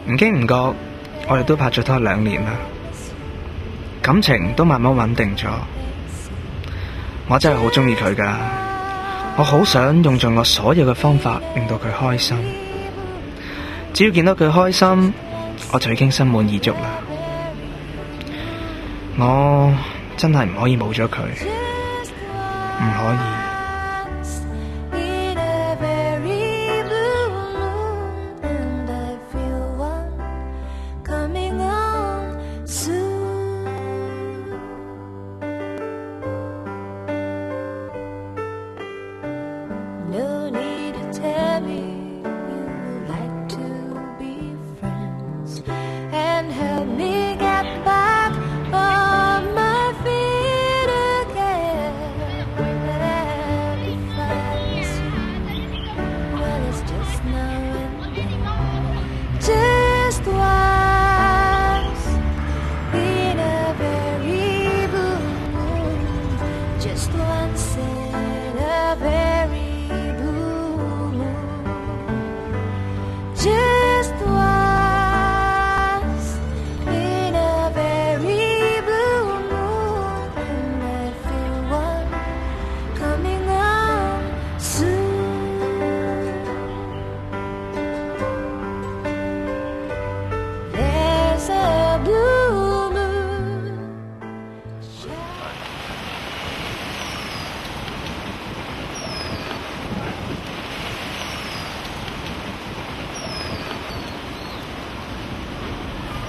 唔經唔覺，我哋都拍咗拖2年啦，感情都慢慢穩定咗。我真係好鍾意佢㗎，我好想用盡我所有嘅方法令到佢開心。只要見到佢開心，我就已經心滿意足啦。我真係唔可以冇咗佢，唔可以。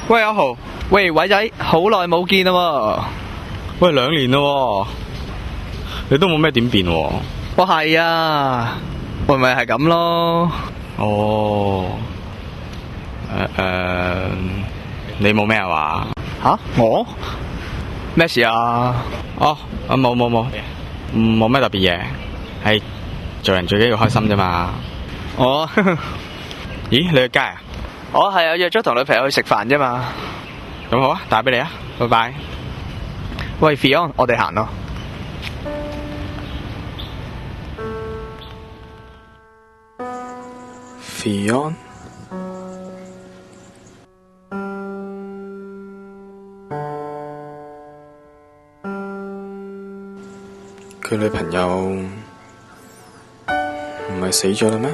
喂阿豪，喂偉仔，好耐冇見啦喎！喂2年啦，你都冇咩點變喎？我係啊，會唔會係咁咯？哦，你冇咩啊話？吓？我？咩事啊？哦，冇咩特別嘢，係做人最緊要開心啫嘛。哦，咦，你去街啊？我係啊，約咗同女朋友去食飯啫嘛。咁好啊，打俾你啊，拜拜。喂 Fion， 我哋行咯。Fion， 佢女朋友唔係死咗啦咩？